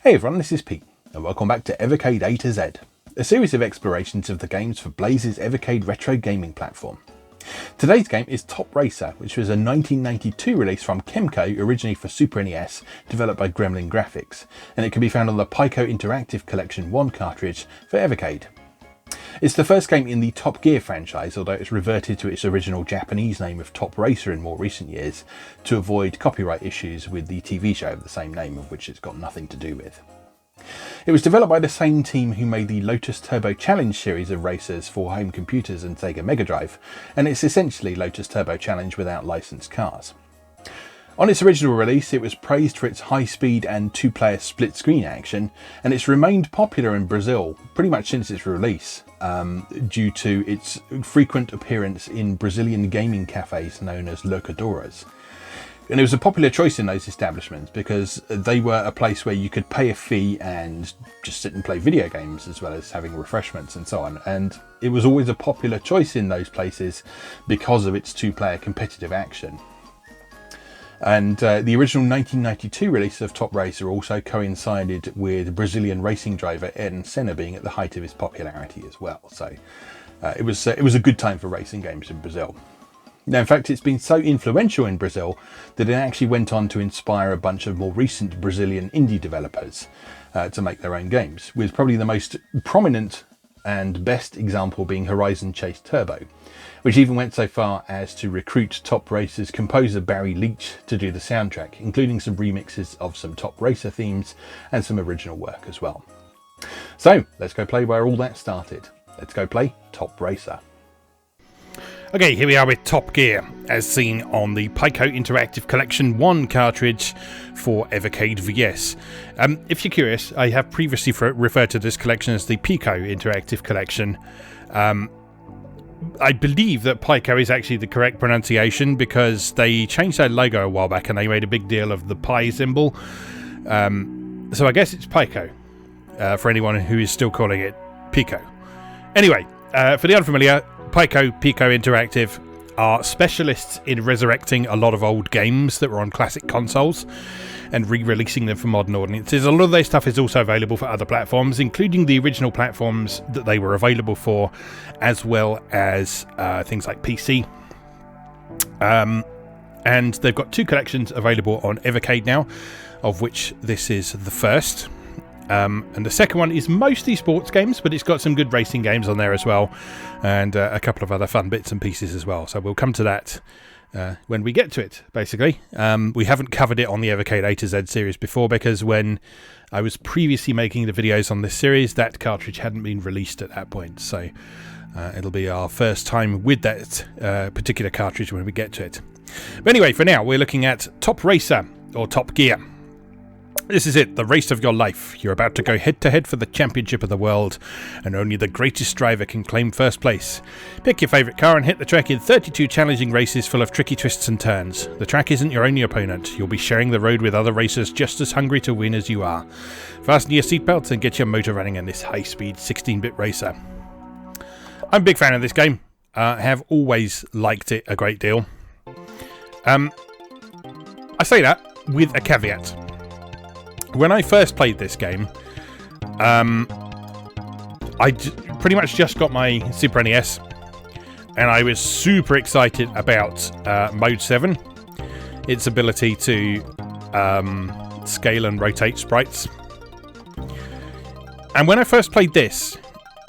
Hey everyone, this is Pete, and welcome back to Evercade A to Z, a series of explorations of the games for Blaze's Evercade retro gaming platform. Today's game is Top Racer, which was a 1992 release from Piko, originally for Super NES, developed by Gremlin Graphics, and it can be found on the Piko Interactive Collection 1 cartridge for Evercade. It's the first game in the Top Gear franchise, although it's reverted to its original Japanese name of Top Racer in more recent years to avoid copyright issues with the TV show of the same name, of which it's got nothing to do with. It was developed by the same team who made the Lotus Turbo Challenge series of racers for home computers and Sega Mega Drive, and it's essentially Lotus Turbo Challenge without licensed cars. On its original release, it was praised for its high speed and two-player split screen action, and it's remained popular in Brazil pretty much since its release, due to its frequent appearance in Brazilian gaming cafes known as locadoras. And it was a popular choice in those establishments because they were a place where you could pay a fee and just sit and play video games as well as having refreshments and so on. And it was always a popular choice in those places because of its two-player competitive action. And the original 1992 release of Top Racer also coincided with Brazilian racing driver Ayrton Senna being at the height of his popularity as well. So it was a good time for racing games in Brazil. Now, in fact, it's been so influential in Brazil that it actually went on to inspire a bunch of more recent Brazilian indie developers to make their own games, with probably the most prominent and best example being Horizon Chase Turbo, which even went so far as to recruit Top Racer's composer Barry Leach to do the soundtrack, including some remixes of some Top Racer themes and some original work as well. So let's go play where all that started. Let's go play Top Racer. Okay, here we are with Top Gear, as seen on the Piko Interactive Collection 1 cartridge for Evercade VS. If you're curious, I have previously referred to this collection as the Piko Interactive Collection. I believe that Piko is actually the correct pronunciation because they changed their logo a while back and they made a big deal of the pi symbol. So I guess it's Piko, for anyone who is still calling it Piko. Anyway, for the unfamiliar, Piko Interactive are specialists in resurrecting a lot of old games that were on classic consoles and re-releasing them for modern audiences. A lot of their stuff is also available for other platforms, including the original platforms that they were available for, as well as things like PC. And they've got two collections available on Evercade now, of which this is the first. And the second one is mostly sports games, but it's got some good racing games on there as well, and a couple of other fun bits and pieces as well. So we'll come to that when we get to it, basically. We haven't covered it on the Evercade A to Z series before because when I was previously making the videos on this series, that cartridge hadn't been released at that point. So it'll be our first time with that particular cartridge when we get to it. But anyway, for now, we're looking at Top Racer, or Top Gear. This is it, the race of your life. You're about to go head-to-head for the championship of the world, and only the greatest driver can claim first place. Pick your favourite car and hit the track in 32 challenging races full of tricky twists and turns. The track isn't your only opponent. You'll be sharing the road with other racers just as hungry to win as you are. Fasten your seatbelts and get your motor running in this high-speed 16-bit racer. I'm a big fan of this game. Have always liked it a great deal. I say that with a caveat. When I first played this game, I pretty much just got my Super NES, and I was super excited about Mode 7, its ability to scale and rotate sprites. And when I first played this,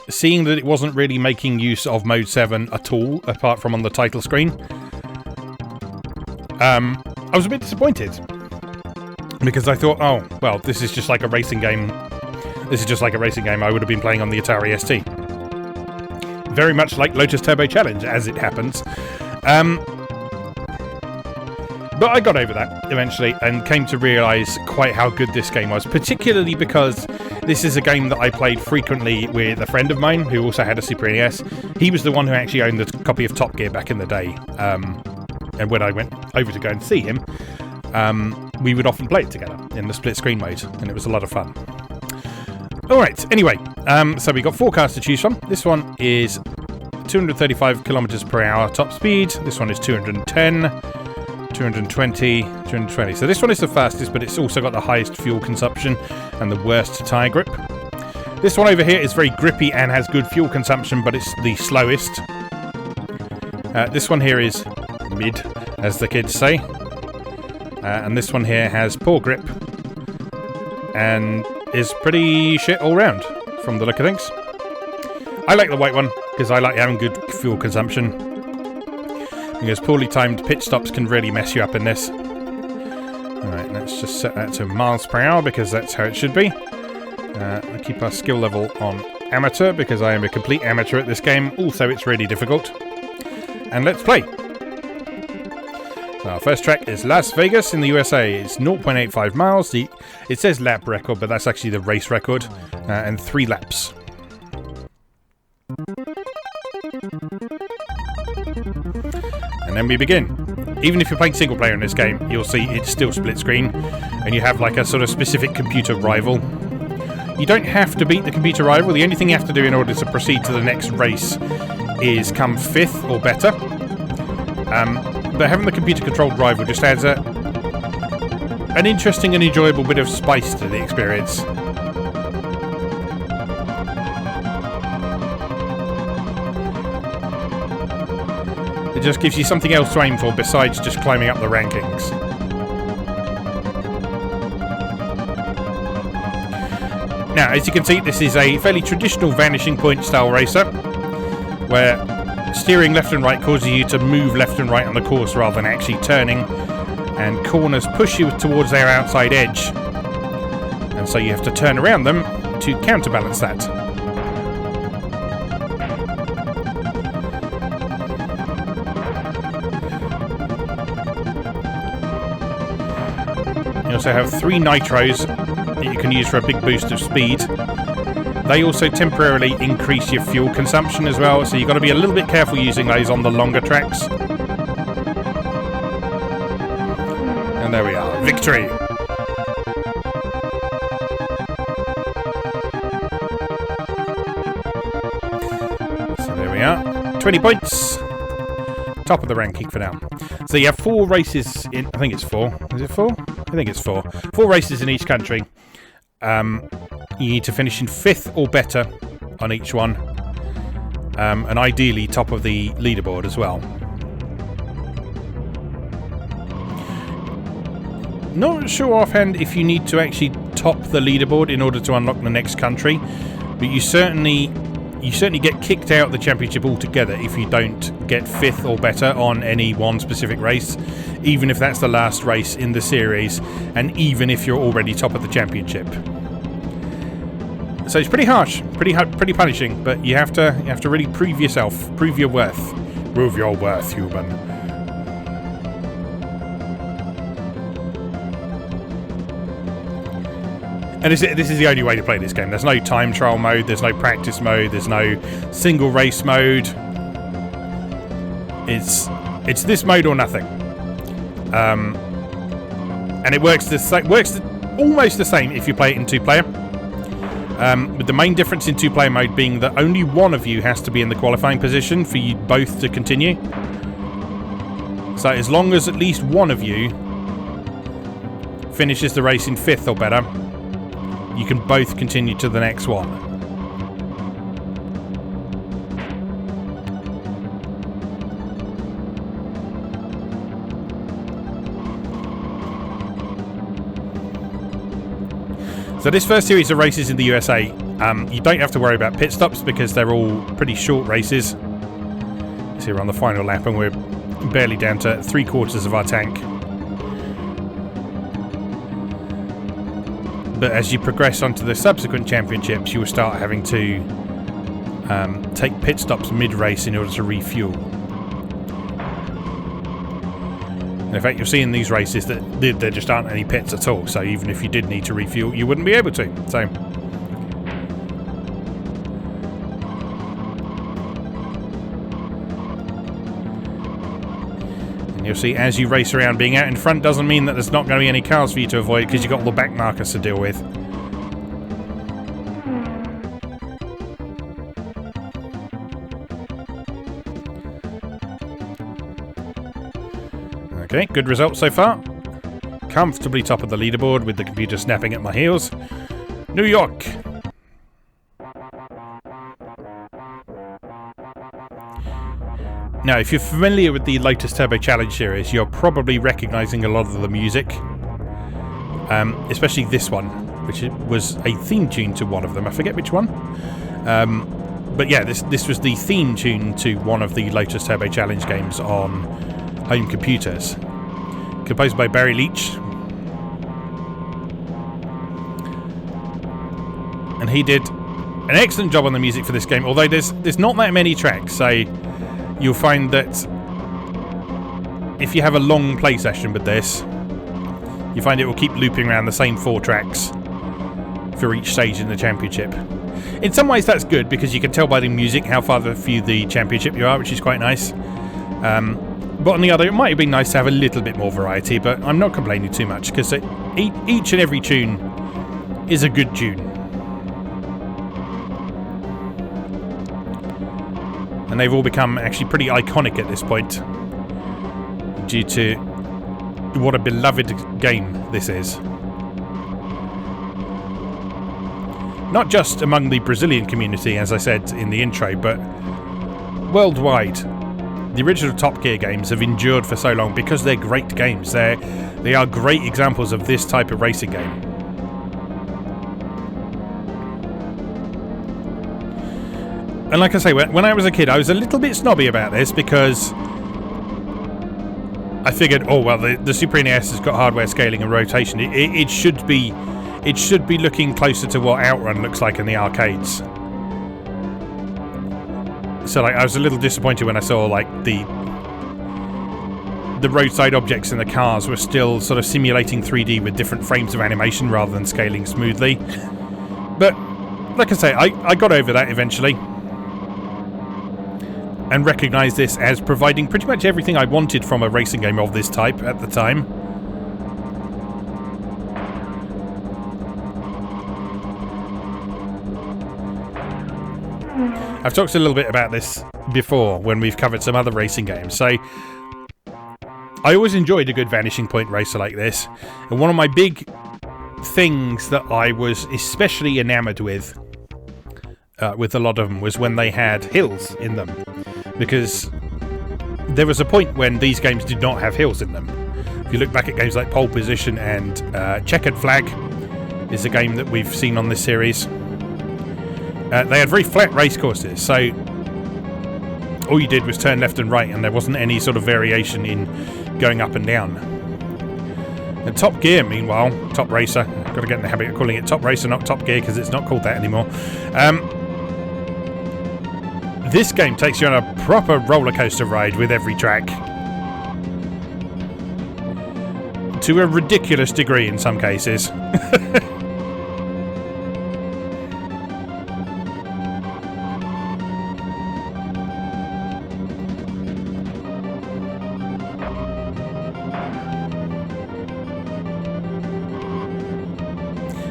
seeing that it wasn't really making use of Mode 7 at all, apart from on the title screen, I was a bit disappointed. Because I thought, oh, well, this is just like a racing game. This is just like a racing game I would have been playing on the Atari ST. Very much like Lotus Turbo Challenge, as it happens. But I got over that eventually and came to realise quite how good this game was, particularly because this is a game that I played frequently with a friend of mine who also had a Super NES. He was the one who actually owned the copy of Top Gear back in the day. And when I went over to go and see him, we would often play it together in the split screen mode, and it was a lot of fun. Alright, anyway, so we got four cars to choose from. This one is 235 kilometers per hour top speed. This one is 210. 220, 220. So this one is the fastest, but it's also got the highest fuel consumption and the worst tyre grip. This one over here is very grippy and has good fuel consumption, but it's the slowest. This one here is mid, as the kids say. And this one here has poor grip and is pretty shit all round from the look of things. I like the white one because I like having good fuel consumption. Because poorly timed pit stops can really mess you up in this. Alright, let's just set that to miles per hour because that's how it should be. I'll keep our skill level on amateur because I am a complete amateur at this game. Also, it's really difficult. And let's play. So our first track is Las Vegas in the USA. It's 0.85 miles. It says lap record, but that's actually the race record. And 3 laps. And then we begin. Even if you're playing single player in this game, you'll see it's still split screen, and you have like a sort of specific computer rival. You don't have to beat the computer rival. The only thing you have to do in order to proceed to the next race is come 5th or better. But having the computer controlled rival just adds an interesting and enjoyable bit of spice to the experience. It just gives you something else to aim for besides just climbing up the rankings. Now, as you can see, this is a fairly traditional vanishing point style racer, where steering left and right causes you to move left and right on the course rather than actually turning, and corners push you towards their outside edge, and so you have to turn around them to counterbalance that. You also have 3 nitros that you can use for a big boost of speed. They also temporarily increase your fuel consumption as well, so you've got to be a little bit careful using those on the longer tracks. And there we are, victory! So there we are, 20 points. Top of the ranking for now. So you have 4 races in, I think it's 4. Is it 4? I think it's 4. 4 races in each country. You need to finish in 5th or better on each one. And ideally top of the leaderboard as well. Not sure offhand if you need to actually top the leaderboard in order to unlock the next country, but you certainly get kicked out of the championship altogether if you don't get 5th or better on any one specific race, even if that's the last race in the series, and even if you're already top of the championship. So it's pretty harsh, pretty punishing, but you have to really prove yourself, prove your worth, human. And this is the only way to play this game. There's no time trial mode, there's no practice mode, there's no single race mode. It's this mode or nothing. And it works almost the same if you play it in 2-player. With the main difference in 2-player mode being that only one of you has to be in the qualifying position for you both to continue. So as long as at least one of you finishes the race in 5th or better, you can both continue to the next one. So this first series of races in the USA, you don't have to worry about pit stops because they're all pretty short races. So we're on the final lap and we're barely down to 3/4 of our tank. But as you progress onto the subsequent championships, you will start having to take pit stops mid-race in order to refuel. And in fact, you'll see in these races that there just aren't any pits at all, so even if you did need to refuel, you wouldn't be able to. So, and you'll see as you race around, being out in front doesn't mean that there's not going to be any cars for you to avoid because you've got all the back markers to deal with. Okay, good result so far. Comfortably top of the leaderboard with the computer snapping at my heels. New York. Now, if you're familiar with the Lotus Turbo Challenge series, you're probably recognising a lot of the music. Especially this one, which was a theme tune to one of them. I forget which one. But yeah, this was the theme tune to one of the Lotus Turbo Challenge games on home computers. Composed by Barry Leach. And he did an excellent job on the music for this game, although there's not that many tracks, so you'll find that if you have a long play session with this, you find it will keep looping around the same 4 tracks for each stage in the championship. In some ways that's good, because you can tell by the music how far through the championship you are, which is quite nice. But on the other, it might have been nice to have a little bit more variety, but I'm not complaining too much, because each and every tune is a good tune. And they've all become actually pretty iconic at this point, due to what a beloved game this is. Not just among the Brazilian community, as I said in the intro, but worldwide. The original Top Gear games have endured for so long because they're great games. They are great examples of this type of racing game. And like I say, when I was a kid, I was a little bit snobby about this, because I figured, oh well, the Super NES has got hardware scaling and rotation. It should be looking closer to what Outrun looks like in the arcades. So like, I was a little disappointed when I saw like the roadside objects in the cars were still sort of simulating 3D with different frames of animation rather than scaling smoothly. But like I say, I got over that eventually, and recognised this as providing pretty much everything I wanted from a racing game of this type at the time. I've talked a little bit about this before when we've covered some other racing games. So I always enjoyed a good vanishing point racer like this. And one of my big things that I was especially enamoured with a lot of them was when they had hills in them. Because there was a point when these games did not have hills in them. If you look back at games like Pole Position and Checkered Flag is a game that we've seen on this series. They had very flat race courses, so all you did was turn left and right, and there wasn't any sort of variation in going up and down. And Top Gear, meanwhile, Top Racer, I've got to get in the habit of calling it Top Racer, not Top Gear, because it's not called that anymore. This game takes you on a proper roller coaster ride with every track. To a ridiculous degree in some cases.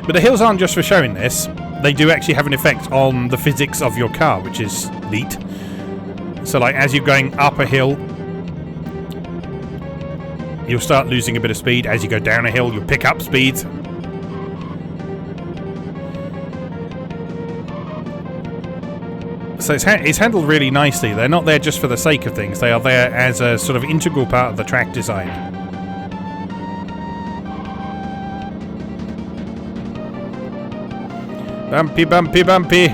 But the hills aren't just for showing this. They do actually have an effect on the physics of your car, which is neat. So like, as you're going up a hill, you'll start losing a bit of speed. As you go down a hill, you'll pick up speed. So it's handled really nicely. They're not there just for the sake of things. They are there as a sort of integral part of the track design. Bumpy, bumpy, bumpy.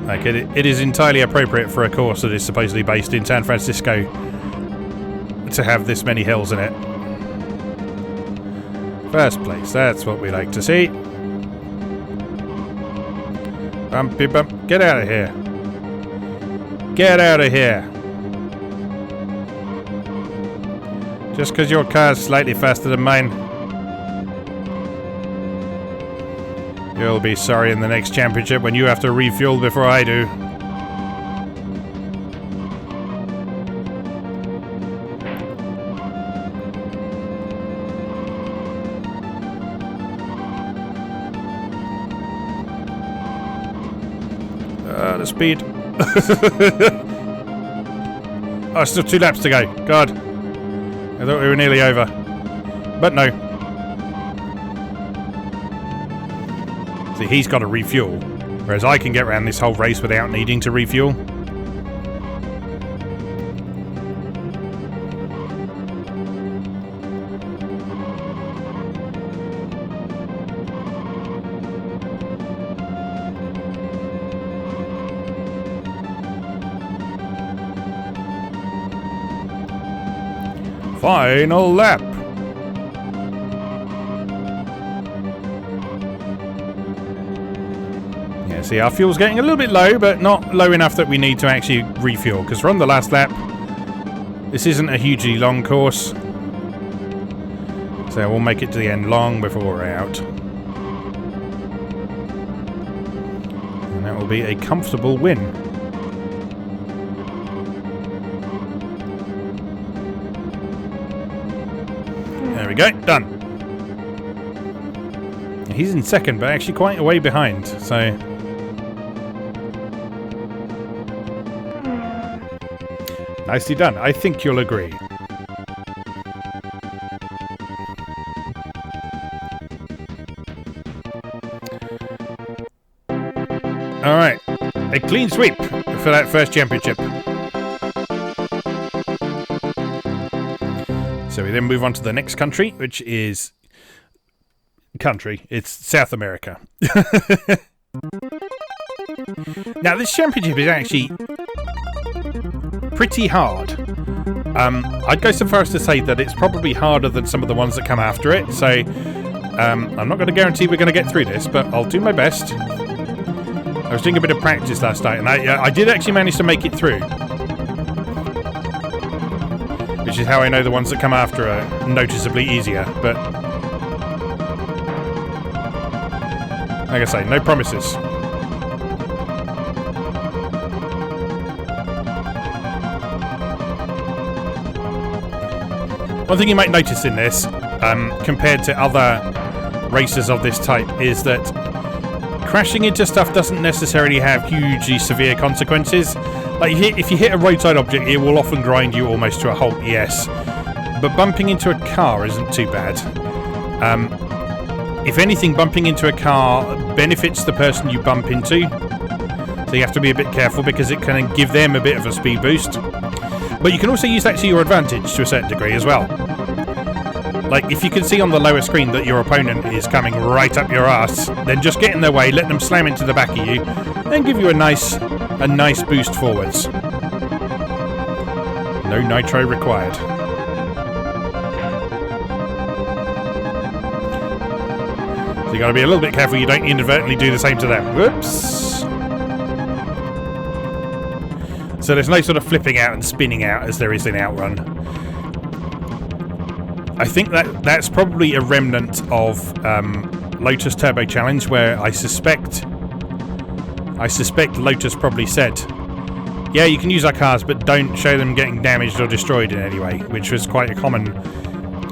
Like it is entirely appropriate for a course that is supposedly based in San Francisco to have this many hills in it. First place, that's what we like to see. Bumpy bump, get out of here. Get out of here. Just because your car's slightly faster than mine. You'll be sorry in the next championship when you have to refuel before I do. The speed. Oh, still 2 laps to go. God. I thought we were nearly over. But no. See, he's got to refuel. Whereas I can get around this whole race without needing to refuel. Final lap. Yeah, see, our fuel's getting a little bit low, but not low enough that we need to actually refuel, because we're on the last lap. This isn't a hugely long course, so we'll make it to the end long before we're out. And that will be a comfortable win. There we go, done. He's in second, but actually quite a way behind, so... Nicely done, I think you'll agree. Alright, a clean sweep for that first championship. So we then move on to the next country, which is... It's South America. Now, this championship is actually pretty hard. I'd go so far as to say that it's probably harder than some of the ones that come after it, so I'm not going to guarantee we're going to get through this, but I'll do my best. I was doing a bit of practice last night, and I did actually manage to make it through. Which is how I know the ones that come after are noticeably easier, but... Like I say, no promises. One thing you might notice in this, compared to other races of this type, is that crashing into stuff doesn't necessarily have hugely severe consequences. Like, if you hit a roadside object, it will often grind you almost to a halt, yes. But bumping into a car isn't too bad. If anything, bumping into a car benefits the person you bump into. So you have to be a bit careful because it can give them a bit of a speed boost. But you can also use that to your advantage to a certain degree as well. Like, if you can see on the lower screen that your opponent is coming right up your ass, then just get in their way, let them slam into the back of you, and give you a nice boost forwards. No nitro required. So you got to be a little bit careful you don't inadvertently do the same to them. Whoops. So there's no sort of flipping out and spinning out as there is in Outrun. I think that's probably a remnant of Lotus Turbo Challenge, where I suspect Lotus probably said, yeah, you can use our cars, but don't show them getting damaged or destroyed in any way, which was quite a common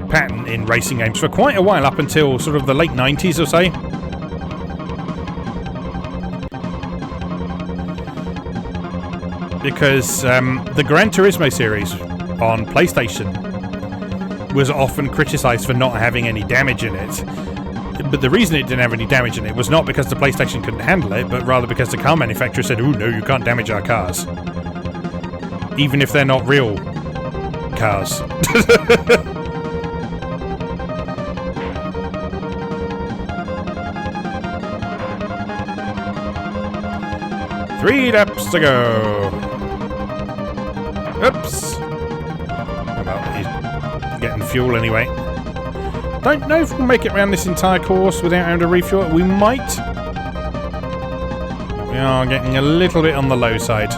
pattern in racing games for quite a while, up until sort of the late 90s or so. Because the Gran Turismo series on PlayStation was often criticised for not having any damage in it. But the reason it didn't have any damage in it was not because the PlayStation couldn't handle it, but rather because the car manufacturer said, oh no, you can't damage our cars. Even if they're not real cars. 3 laps to go. Oops. Well, he's getting fuel anyway. Don't know if we'll make it around this entire course without having to refuel. We might. We are getting a little bit on the low side.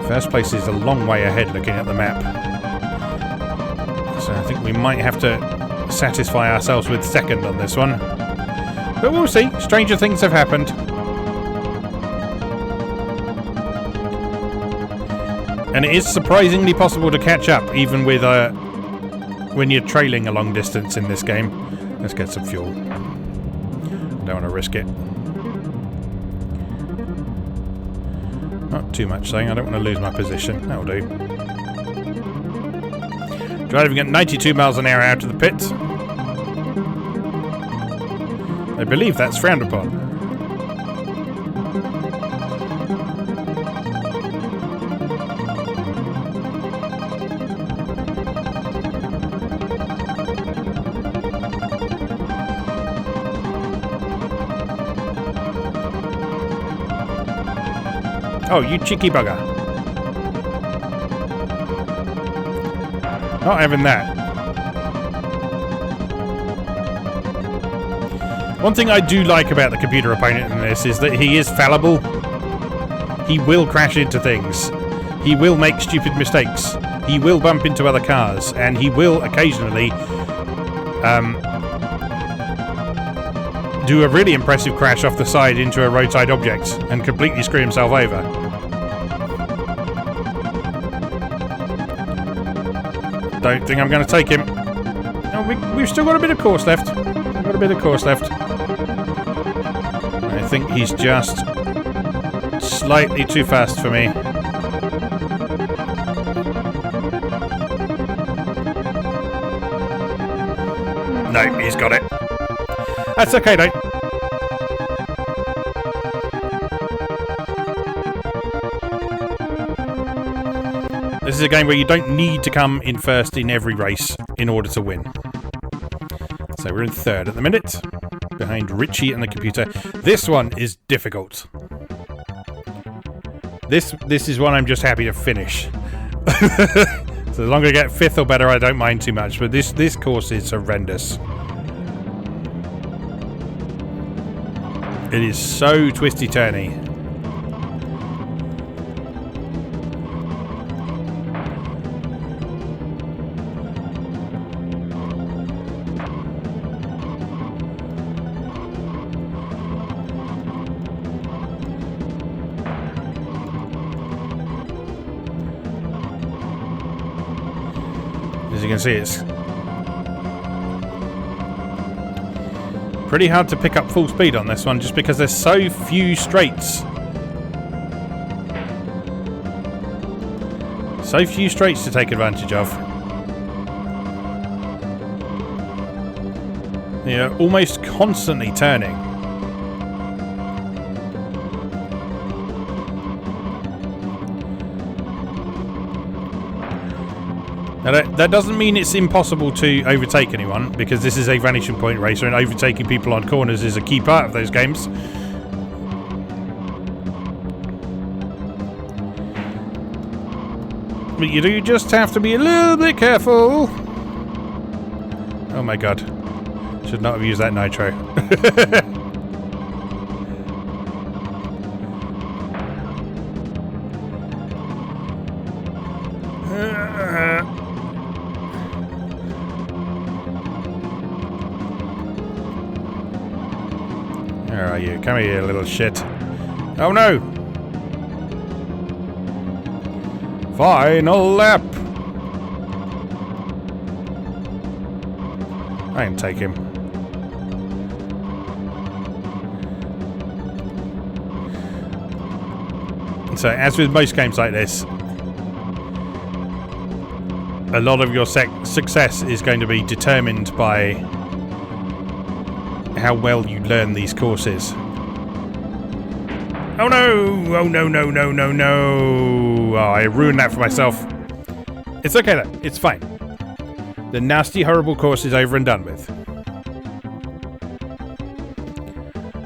First place is a long way ahead looking at the map. So I think we might have to satisfy ourselves with second on this one. But we'll see. Stranger things have happened. And it is surprisingly possible to catch up, even with when you're trailing a long distance in this game. Let's get some fuel. I don't want to risk it. Not too much saying. I don't want to lose my position. That'll do. Driving at 92 miles an hour out of the pit. I believe that's frowned upon. Oh, you cheeky bugger. Not having that. One thing I do like about the computer opponent in this is that he is fallible. He will crash into things. He will make stupid mistakes. He will bump into other cars. And he will occasionally do a really impressive crash off the side into a roadside object and completely screw himself over. Don't think I'm going to take him. Oh, we've still got a bit of course left. We've got a bit of course left. I think he's just slightly too fast for me. No, he's got it. That's okay, though. This is a game where you don't need to come in first in every race in order to win. So we're in third at the minute, behind Richie and the computer. This one is difficult. This is one I'm just happy to finish. So as long as I get fifth or better, I don't mind too much. But this course is horrendous. It is so twisty-turny. As you can see, it's pretty hard to pick up full speed on this one just because there's so few straights. So few straights to take advantage of. You're almost constantly turning. Now that doesn't mean it's impossible to overtake anyone, because this is a vanishing point racer and overtaking people on corners is a key part of those games. But you do just have to be a little bit careful. Oh my god. Should not have used that nitro. Where are you? Come here, you little shit. Oh no! Final lap! I can take him. So, as with most games like this, a lot of your success is going to be determined by how well you learn these courses. Oh no! Oh no, no, no, no, no! Oh, I ruined that for myself. It's okay though, it's fine. The nasty, horrible course is over and done with.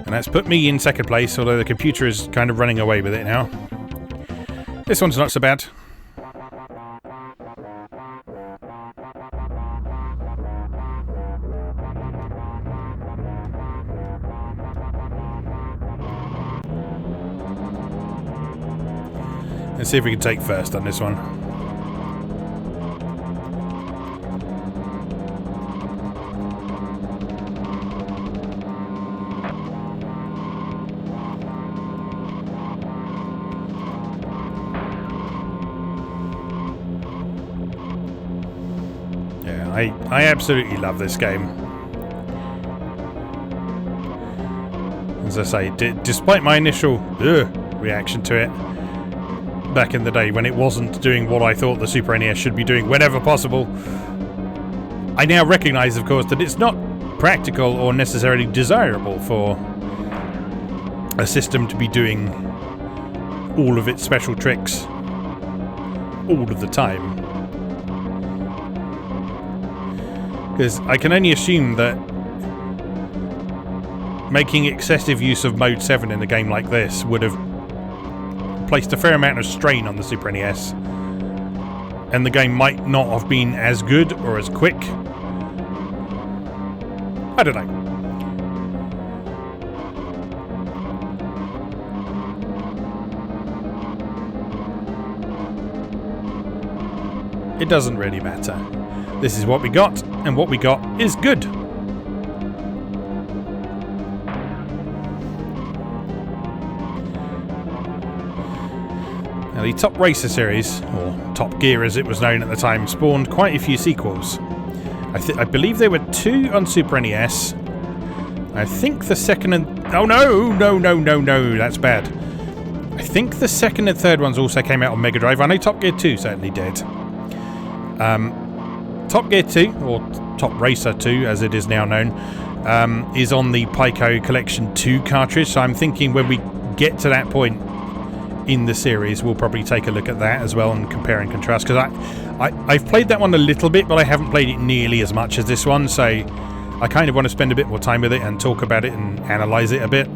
And that's put me in second place, although the computer is kind of running away with it now. This one's not so bad. Let's see if we can take first on this one. Yeah, I absolutely love this game. As I say, despite my initial reaction to it back in the day when it wasn't doing what I thought the Super NES should be doing whenever possible, I now recognise, of course, that it's not practical or necessarily desirable for a system to be doing all of its special tricks all of the time. Because I can only assume that making excessive use of Mode 7 in a game like this would have placed a fair amount of strain on the Super NES, and the game might not have been as good or as quick. I don't know. It doesn't really matter. This is what we got, and what we got is good. Now, the Top Racer series, or Top Gear as it was known at the time, spawned quite a few sequels. I believe there were 2 on Super NES. I think the second and... Oh, no, that's bad. I think the second and third ones also came out on Mega Drive. I know Top Gear 2 certainly did. Top Gear 2, or Top Racer 2 as it is now known, is on the Piko Collection 2 cartridge, so I'm thinking when we get to that point in the series we'll probably take a look at that as well and compare and contrast, because I've played that one a little bit, but I haven't played it nearly as much as this one, so I kind of want to spend a bit more time with it and talk about it and analyse it a bit.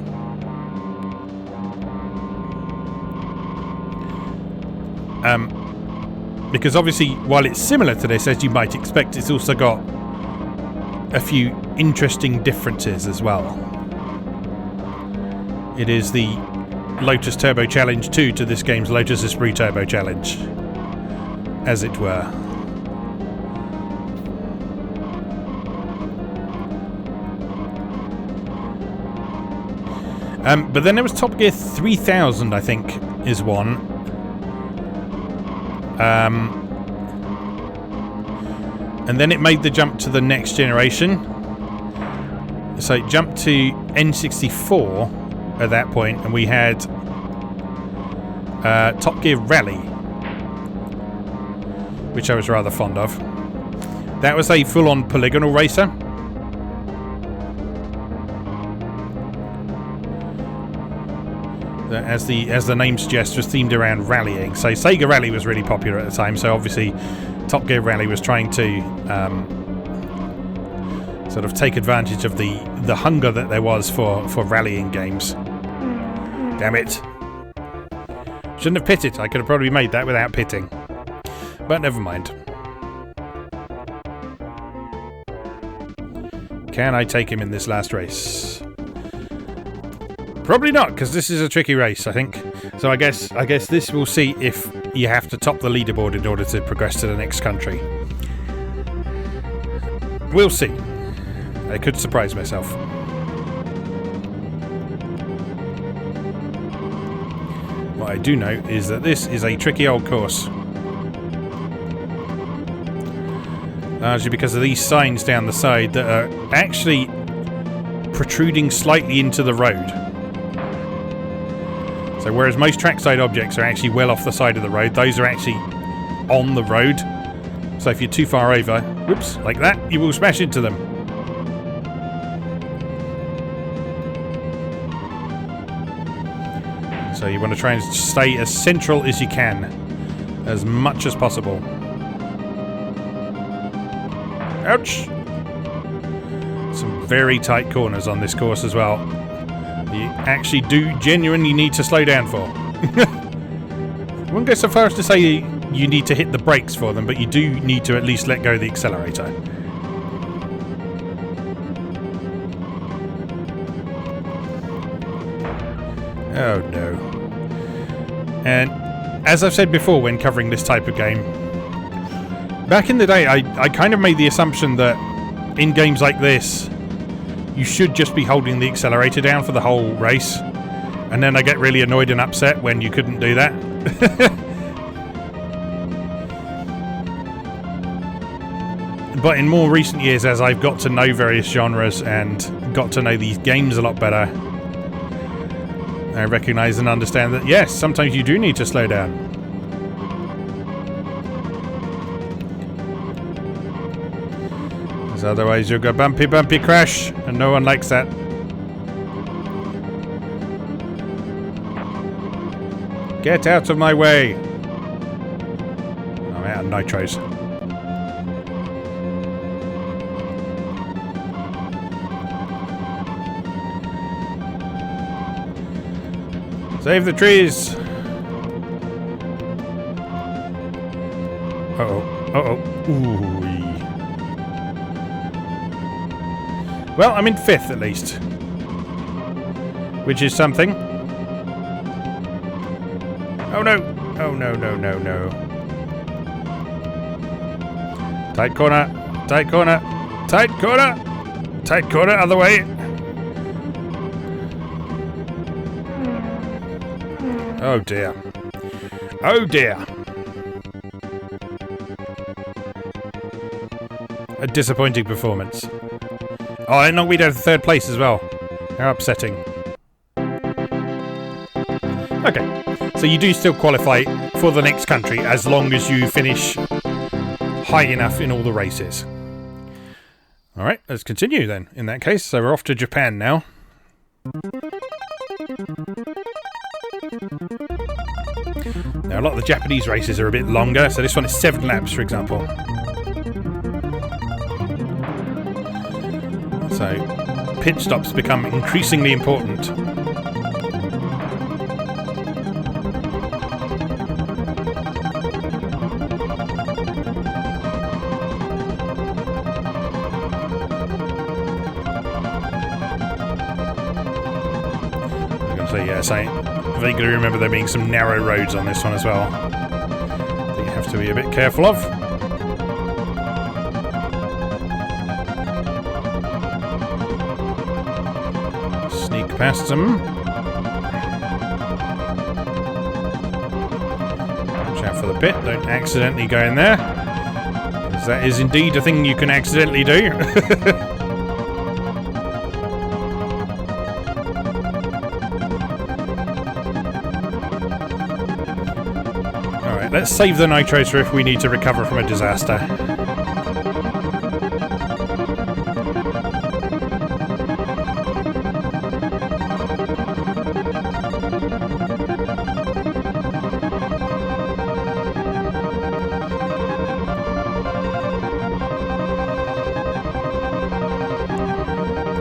Because obviously, while it's similar to this, as you might expect, it's also got a few interesting differences as well. It is the Lotus Turbo Challenge 2 to this game's Lotus Esprit Turbo Challenge, as it were. But then there was Top Gear 3000, I think, is one. And then it made the jump to the next generation. So it jumped to N64 at that point, and we had Top Gear Rally, which I was rather fond of. That was a full-on polygonal racer. As the name suggests, was themed around rallying. So Sega Rally was really popular at the time, so obviously Top Gear Rally was trying to sort of take advantage of the hunger that there was for rallying games. Damn it. Shouldn't have pitted. I could have probably made that without pitting. But never mind. Can I take him in this last race? Probably not, because this is a tricky race, I think. So I guess this will see if you have to top the leaderboard in order to progress to the next country. We'll see. I could surprise myself. What I do know is that this is a tricky old course. Largely because of these signs down the side that are actually protruding slightly into the road. So whereas most trackside objects are actually well off the side of the road, those are actually on the road. So if you're too far over, whoops, like that, you will smash into them. So you want to try and stay as central as you can, as much as possible. Ouch! Some very tight corners on this course as well. You actually do genuinely need to slow down for. I wouldn't go so far as to say you need to hit the brakes for them, but you do need to at least let go of the accelerator. Oh no. And as I've said before when covering this type of game, back in the day I kind of made the assumption that in games like this you should just be holding the accelerator down for the whole race, and then I get really annoyed and upset when you couldn't do that. But in more recent years, as I've got to know various genres and got to know these games a lot better, I recognise and understand that, yes, sometimes you do need to slow down. Because otherwise you'll go bumpy, bumpy crash, and no one likes that. Get out of my way! I'm out of nitros. Save the trees! Uh-oh. Uh-oh. Ooh. Well, I'm in 5th at least. Which is something. Oh no! Oh no, no, no, no. Tight corner! Tight corner! Tight corner! Tight corner, other way! Oh dear. Oh dear. A disappointing performance. Oh, I knocked me down to 3rd place as well. How upsetting. Okay. So you do still qualify for the next country as long as you finish high enough in all the races. Alright, let's continue then in that case. So we're off to Japan now. Now, a lot of the Japanese races are a bit longer, so this one is 7 laps, for example. So, pit stops become increasingly important. I'm going to say, yes, I vaguely remember there being some narrow roads on this one as well that you have to be a bit careful of. Sneak past them. Watch out for the pit, don't accidentally go in there, because that is indeed a thing you can accidentally do. Let's save the nitros for if we need to recover from a disaster.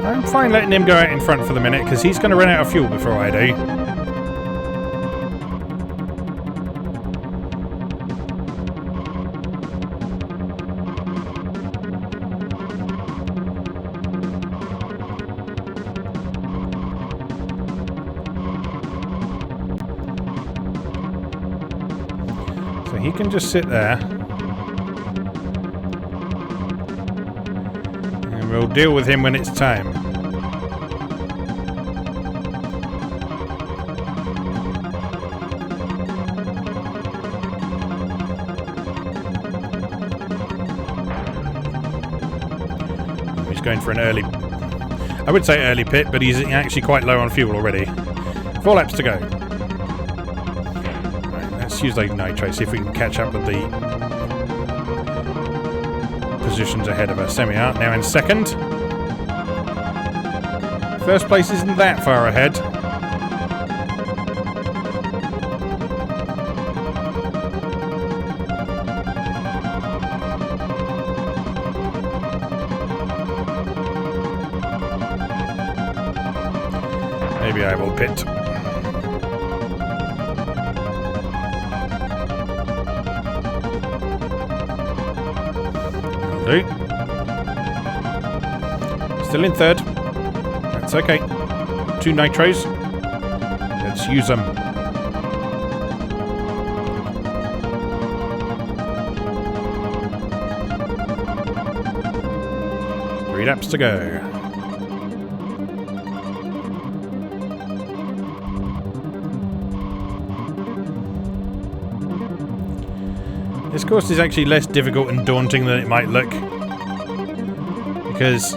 I'm fine letting him go out in front for the minute because he's going to run out of fuel before I do. He can just sit there and we'll deal with him when it's time. He's going for an early, I would say early pit, but he's actually quite low on fuel already. 4 laps to go. Use those nitros, see if we can catch up with the positions ahead of us. There we are, now in 2nd. 1st place isn't that far ahead. Maybe I will pit. Still in 3rd. That's okay. 2 nitros. Let's use them. Three laps to go. This course is actually less difficult and daunting than it might look, because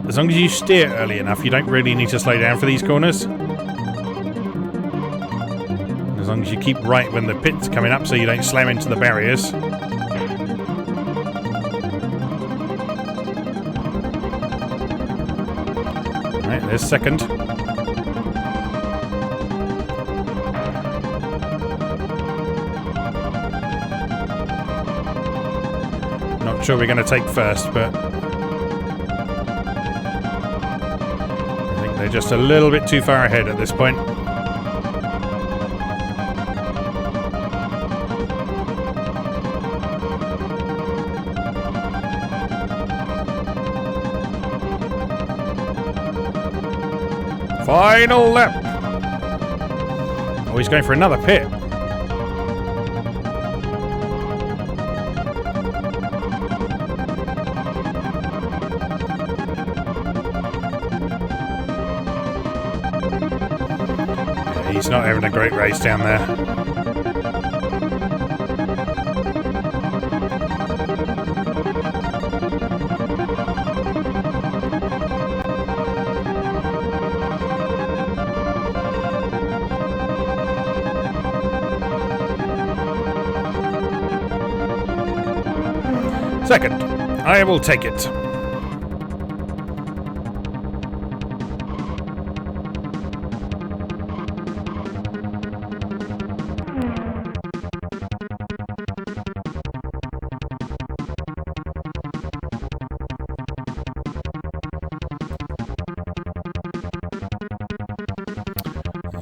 as long as you steer early enough, you don't really need to slow down for these corners. As long as you keep right when the pit's coming up so you don't slam into the barriers. Right, there's second. Not sure we're going to take first, but I think they're just a little bit too far ahead at this point. Final lap. Oh, he's going for another pit. Yeah, he's not having a great race down there. Second, I will take it.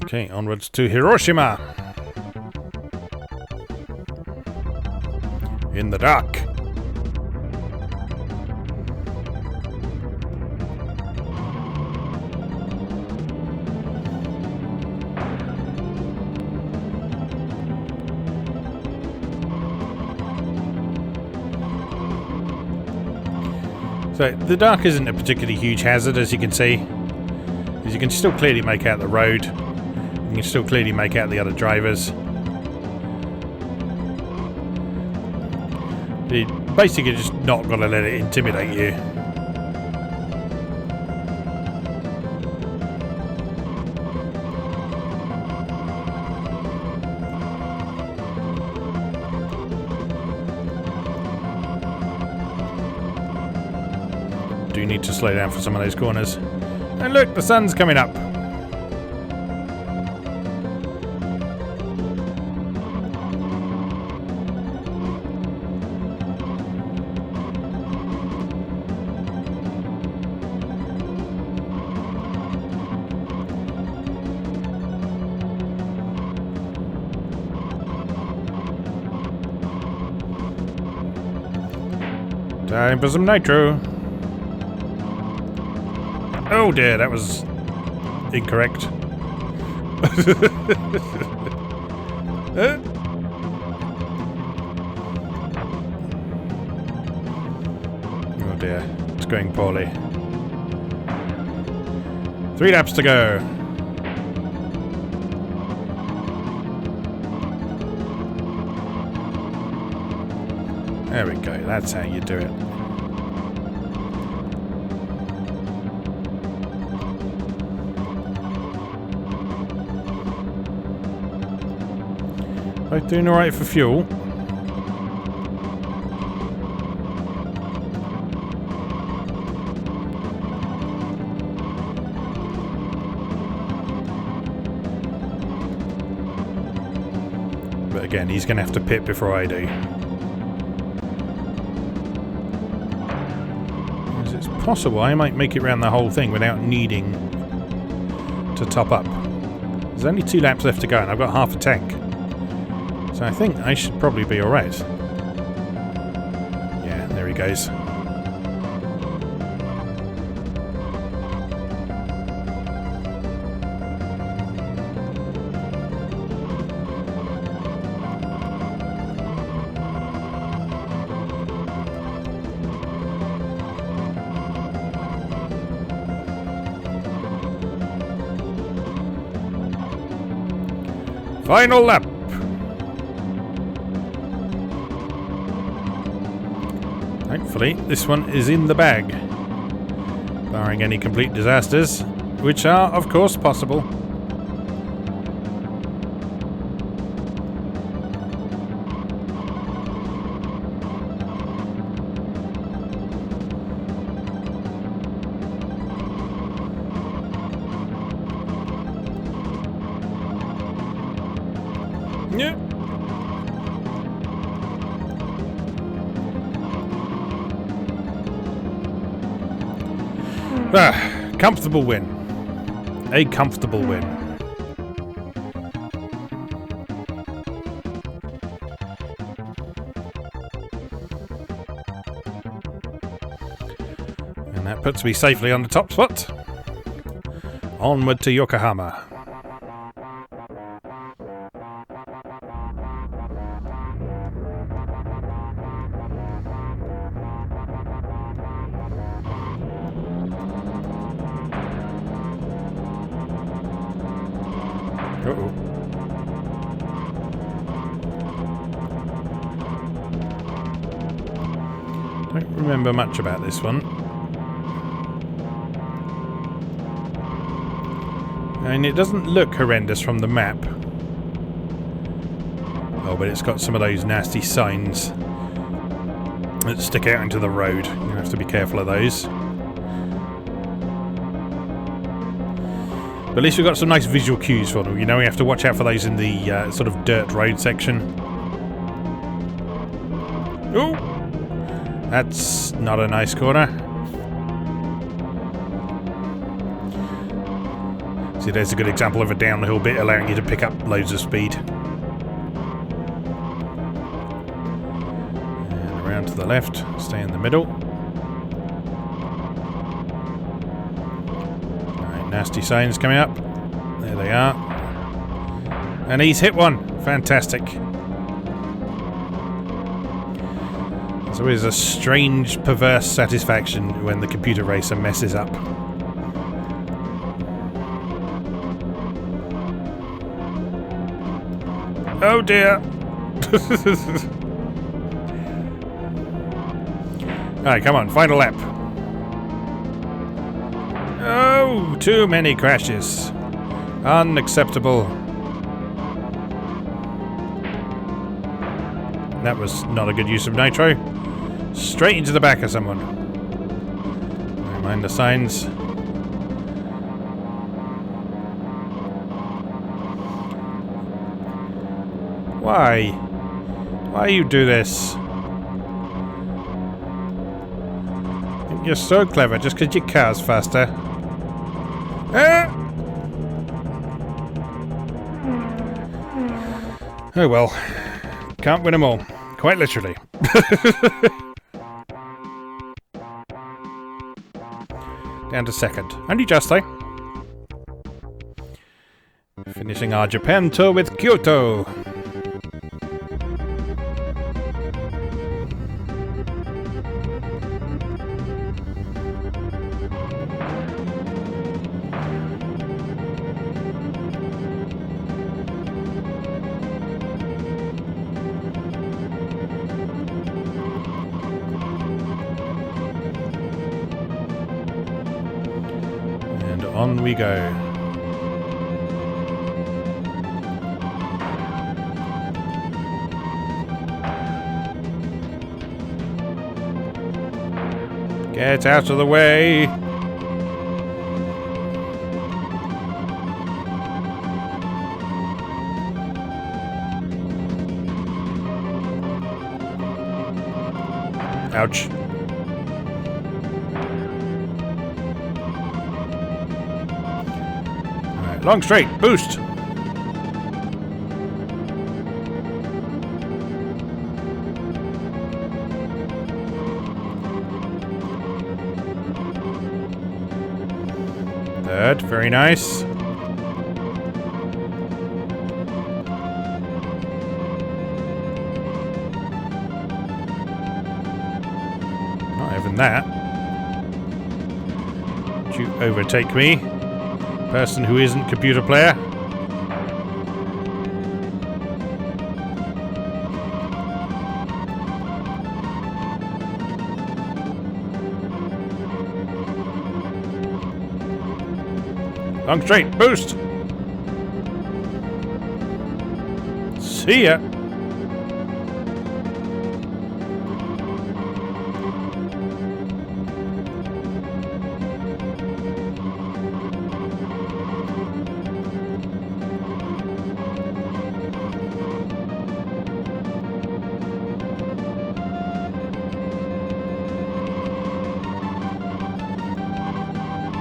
Okay, onwards to Hiroshima. In the dark. So the dark isn't a particularly huge hazard, as you can see, as you can still clearly make out the road. You can still clearly make out the other drivers. You basically just not got to let it intimidate you. Do need to slow down for some of those corners. And look, the sun's coming up. Time for some nitro. Oh dear, that was incorrect. Oh dear, it's going poorly. 3 laps to go. There we go, that's how you do it. Both doing alright for fuel. But again, he's going to have to pit before I do. As it's possible I might make it around the whole thing without needing to top up. There's only 2 laps left to go and I've got half a tank. So I think I should probably be alright. Yeah, there he goes. Final lap. Hopefully this one is in the bag, barring any complete disasters, which are of course possible. Comfortable win. A comfortable win. And that puts me safely on the top spot. Onward to Yokohama. Uh-oh. Don't remember much about this one. I mean, it doesn't look horrendous from the map. Oh, but it's got some of those nasty signs that stick out into the road. You have to be careful of those. But at least we've got some nice visual cues for them. You know, we have to watch out for those in the sort of dirt road section. Ooh! That's not a nice corner. See, there's a good example of a down the hill bit allowing you to pick up loads of speed. And around to the left, stay in the middle. Alright, nasty signs coming up. There they are. And he's hit one. Fantastic. There's always a strange, perverse satisfaction when the computer racer messes up. Oh dear! Alright, come on, final lap. Oh, too many crashes. Unacceptable. That was not a good use of nitro. Straight into the back of someone. Never mind the signs. Why? Why you do this? You're so clever just because your car's faster. Ah! Oh well. Can't win them all. Quite literally. Down to second. Only just though. Finishing our Japan tour with Kyoto. On we go. Get out of the way. Ouch. Long straight, boost. Third, very nice. Not even that. Don't you overtake me. Person who isn't computer player. Long straight, boost. See ya.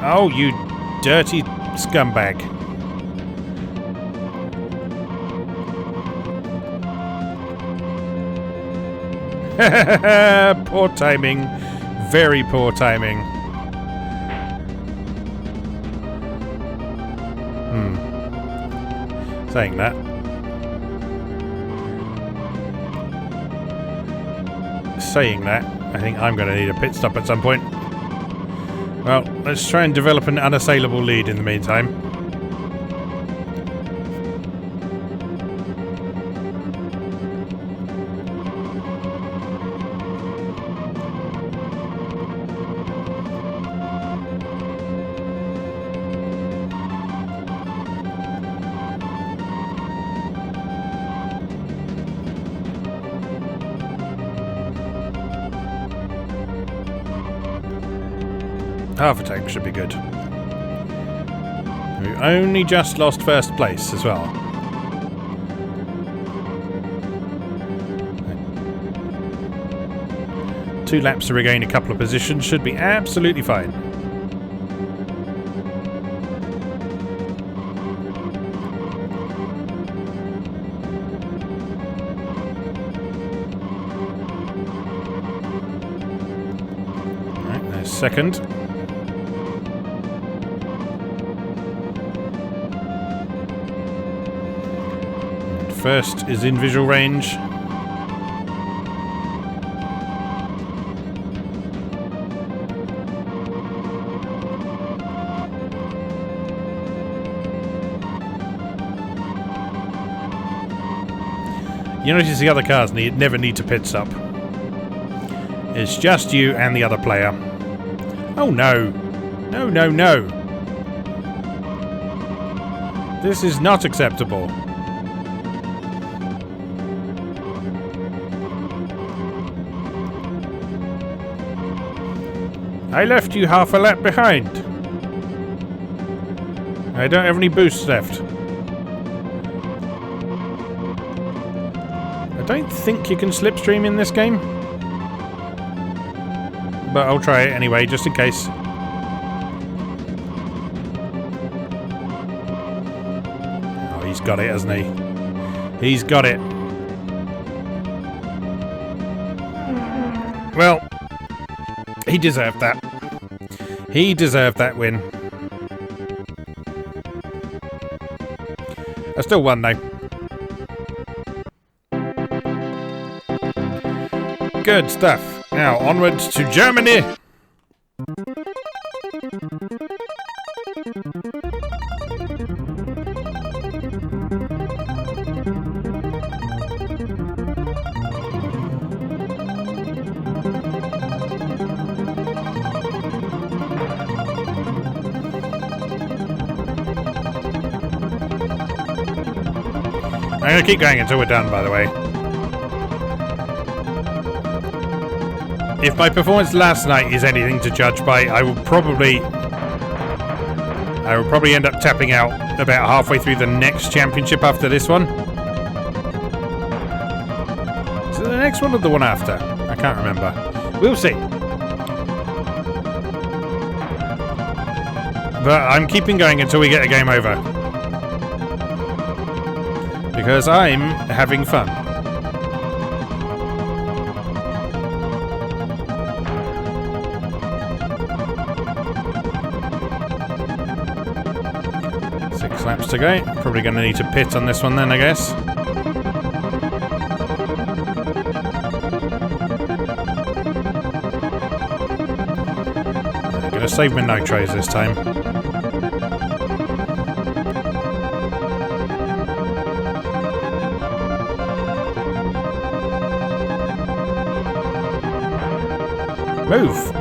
Oh, you dirty scumbag. Poor timing. Very poor timing. Saying that. I think I'm going to need a pit stop at some point. Well, let's try and develop an unassailable lead in the meantime. Half a tank should be good. We only just lost first place as well. Two laps to regain a couple of positions should be absolutely fine. Alright, there's second. First is in visual range. You notice the other cars never need to pit stop. It's just you and the other player. Oh no! No, no, no! This is not acceptable. I left you half a lap behind. I don't have any boosts left. I don't think you can slipstream in this game. But I'll try it anyway, just in case. Oh, he's got it, hasn't he? He's got it. Well, he deserved that. He deserved that win. I still won though. Good stuff. Now onwards to Germany. I'm going to keep going until we're done, by the way. If my performance last night is anything to judge by, I will probably end up tapping out about halfway through the next championship after this one. Is it the next one or the one after? I can't remember. We'll see. But I'm keeping going until we get a game over. Because I'm having fun. Six laps to go. Probably going to need to pit on this one then, I guess. I'm going to save my nitros this time. Move!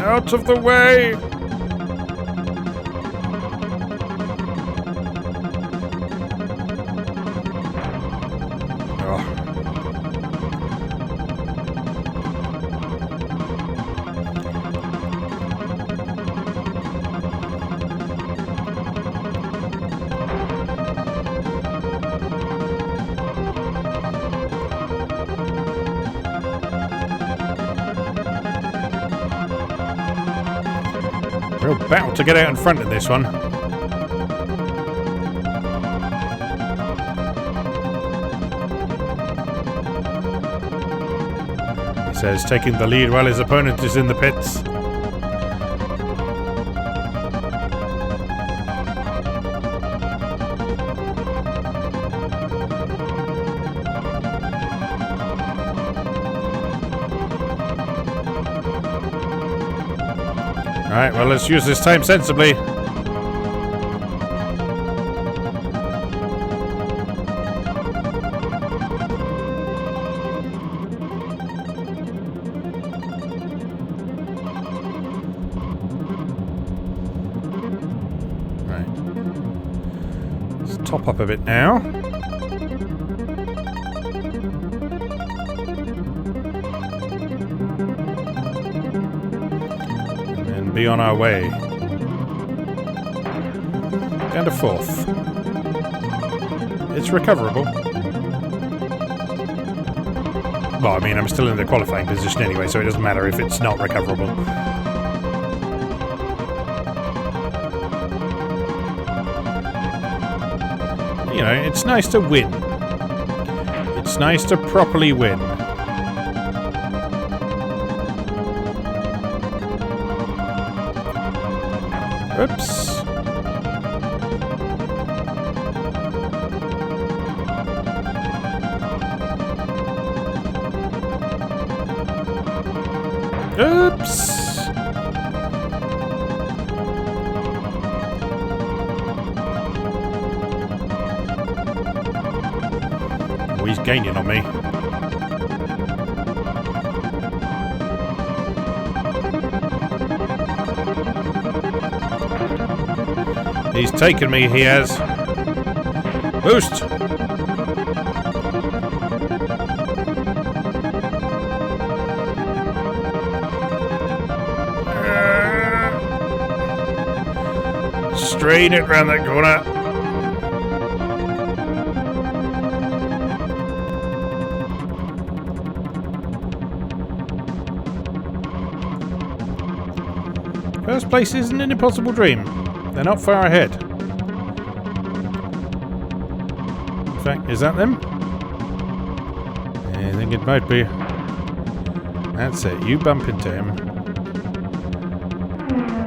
Out of the way! Oh. Real battle to get out in front of this one. He says, taking the lead while his opponent is in the pits. Alright, well, let's use this time sensibly. Right. Let's top up a bit now. Be on our way. Down to 4th. It's recoverable. Well, I mean, I'm still in the qualifying position anyway, so it doesn't matter if it's not recoverable. You know, it's nice to win. It's nice to properly win. Oops. Oops. Oh, he's gaining on me. He's taken me, he has. Boost! Strain it round that corner. First place isn't an impossible dream. They're not far ahead. In fact, is that them? I think it might be. That's it. You bump into him.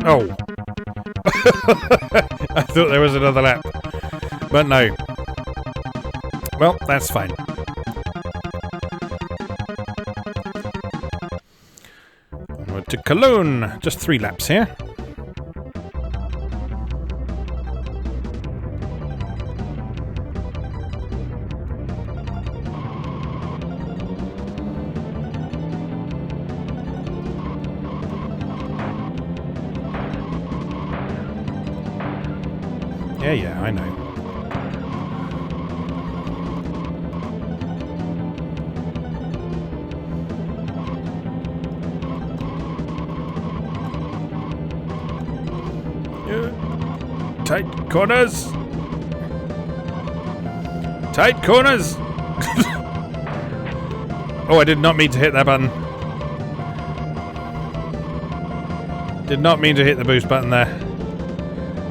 Oh. I thought there was another lap. But no. Well, that's fine. Onward to Cologne. Just 3 laps here. Yeah, I know. Tight corners. Tight corners. Oh, I did not mean to hit that button. Did not mean to hit the boost button there.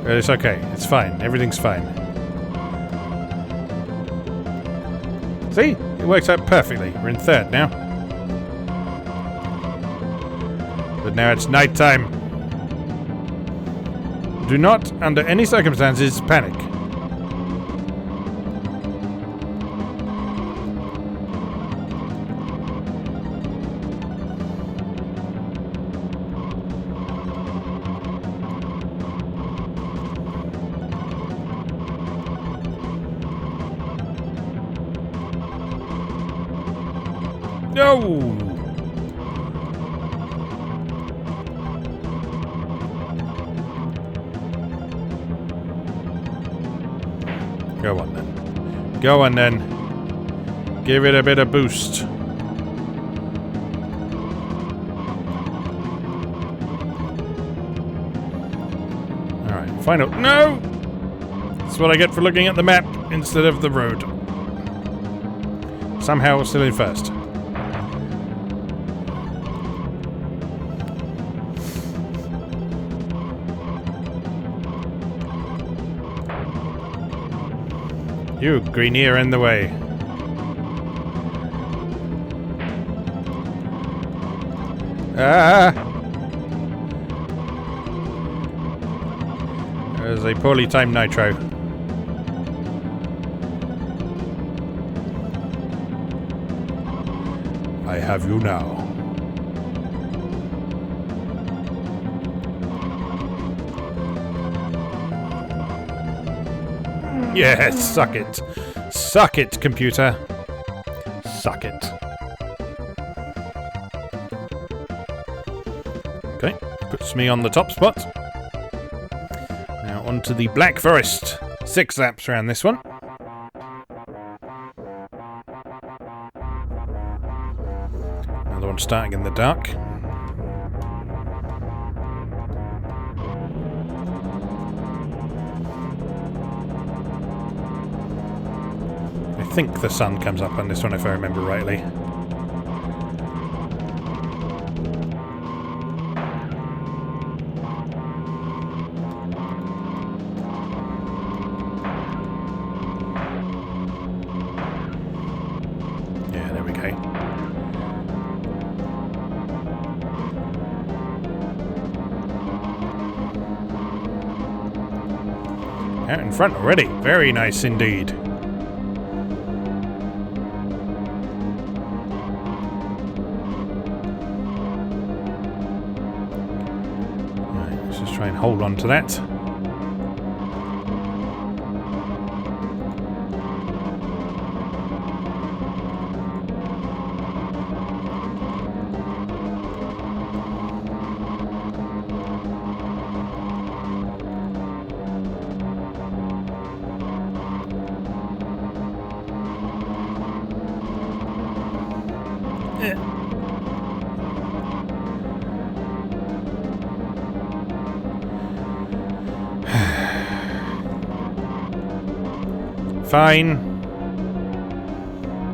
It's okay. It's fine. Everything's fine. See? It works out perfectly. We're in 3rd now. But now it's night time. Do not, under any circumstances, panic. No! Go on then. Go on then. Give it a bit of boost. Alright, final. No! That's what I get for looking at the map instead of the road. Somehow we're still in first. You, green ear, in the way. Ah! There's a poorly timed nitro. I have you now. Yes, suck it. Suck it, computer. Suck it. Okay, puts me on the top spot. Now on to the Black Forest. 6 laps around this one. Another one starting in the dark. I think the sun comes up on this one if I remember rightly. Yeah, there we go. Out in front already. Very nice indeed. Try and hold on to that. Fine.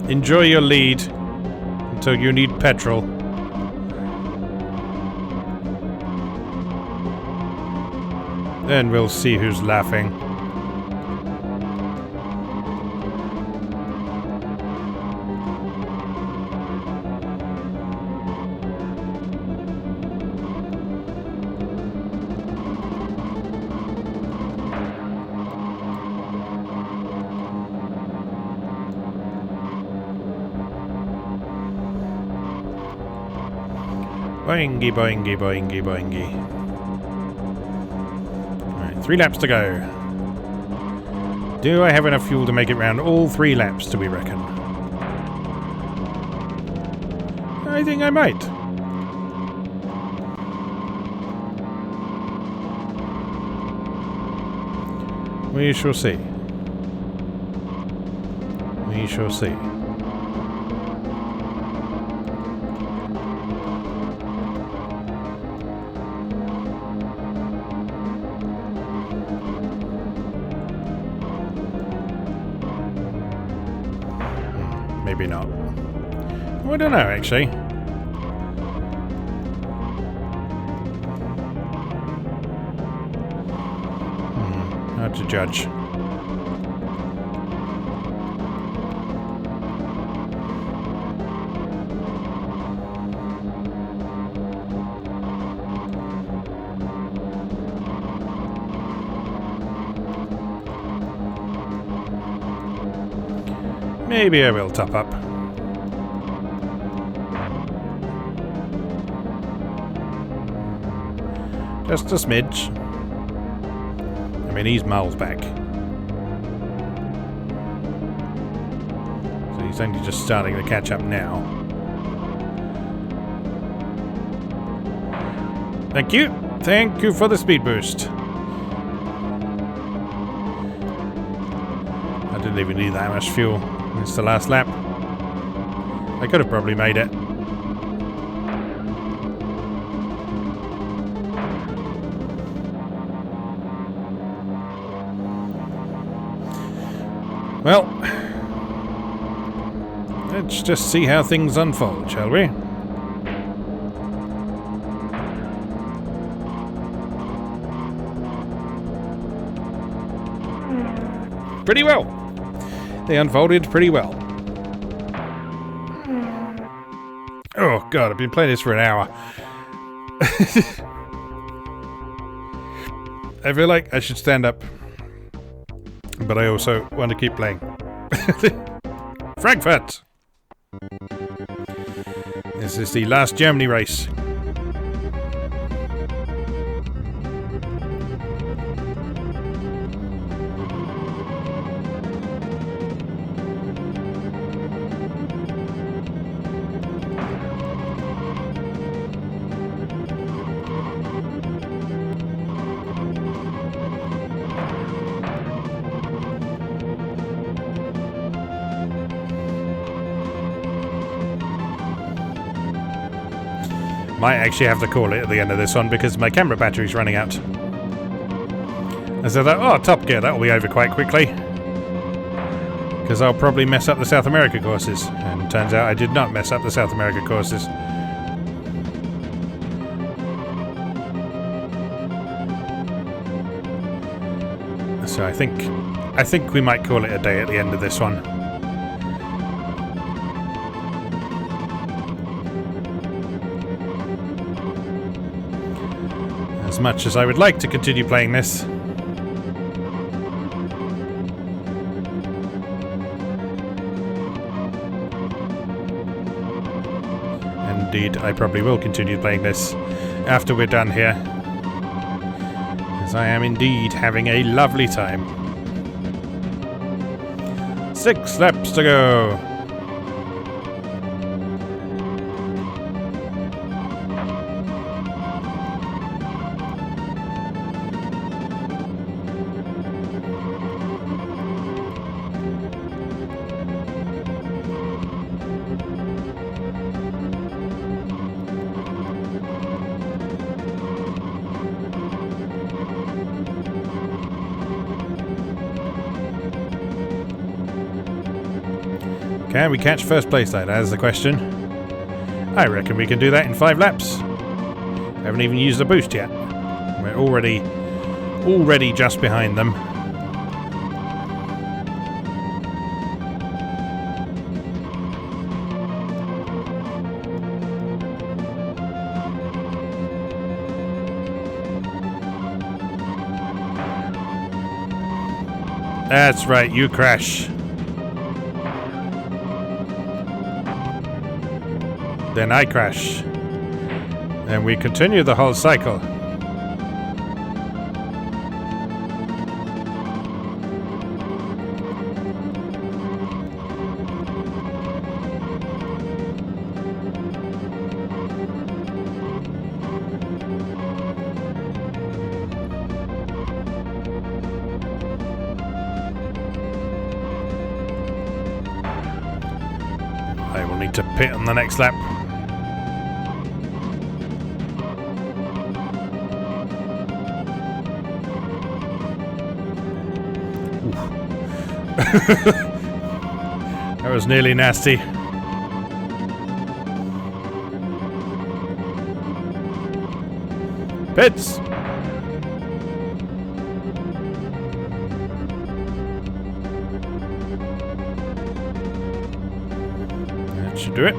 Enjoy your lead until you need petrol. Then we'll see who's laughing. Boingy, boingy, boingy, boingy. Alright, 3 laps to go. Do I have enough fuel to make it round all 3 laps, do we reckon? I think I might. We shall see. We shall see. Maybe not. Well, I don't know, actually. Hard to judge. Maybe I will top up. Just a smidge. I mean, he's miles back. So he's only just starting to catch up now. Thank you. Thank you for the speed boost. Didn't even need that much fuel. It's the last lap. I could have probably made it. Well, let's just see how things unfold, shall we? Pretty well. They unfolded pretty well. Oh god, I've been playing this for an hour. I feel like I should stand up, but I also want to keep playing. Frankfurt! This is the last Germany race. Might actually have to call it at the end of this one because my camera battery's running out. And so oh, Top Gear, that'll be over quite quickly. Because I'll probably mess up the South America courses. And turns out I did not mess up the South America courses. So I think we might call it a day at the end of this one. As much as I would like to continue playing this. Indeed, I probably will continue playing this after we're done here. As I am indeed having a lovely time. 6 laps to go. Can we catch first place though? That is the question. I reckon we can do that in 5 laps. Haven't even used the boost yet. We're already just behind them. That's right, you crash. Then I crash. Then we continue the whole cycle. I will need to pit on the next lap. That was nearly nasty. Pits! That should do it.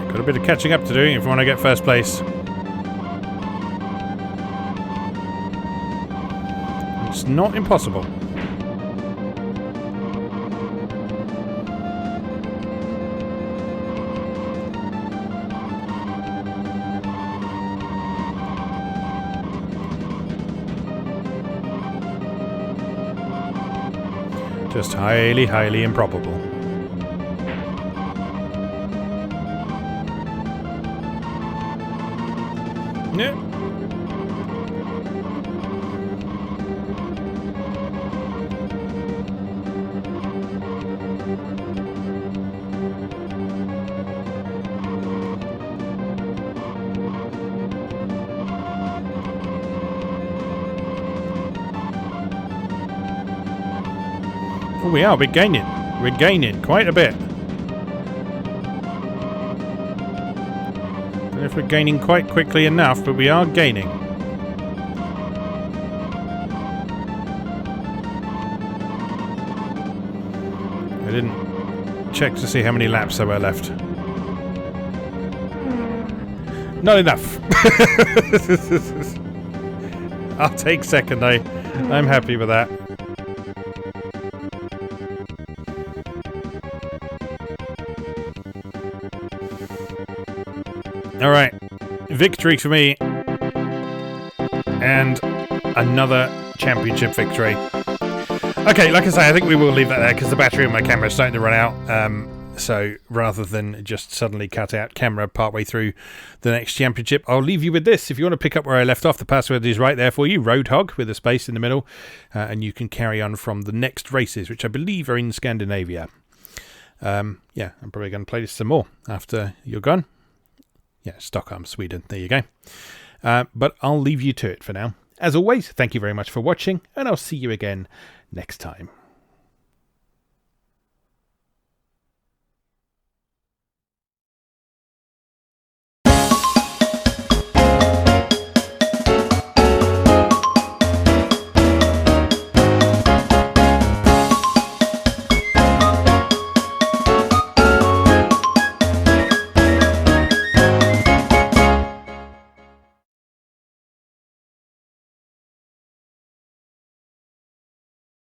Got a bit of catching up to do if we want to get first place. It's not impossible. Just highly, highly improbable. Yeah. Oh, we are. We're gaining. We're gaining quite a bit. Don't know if we're gaining quite quickly enough, but we are gaining. I didn't check to see how many laps there were left. Not enough. I'll take second though. I'm happy with that. Alright, victory for me, and another championship victory. Okay, like I say, I think we will leave that there because the battery on my camera is starting to run out, so rather than just suddenly cut out camera partway through the next championship, I'll leave you with this. If you want to pick up where I left off, the password is right there for you, Roadhog, with a space in the middle, and you can carry on from the next races, which I believe are in Scandinavia. Yeah, I'm probably going to play this some more after you're gone. Yeah, Stockholm, Sweden. There you go. But I'll leave you to it for now. As always, thank you very much for watching, and I'll see you again next time.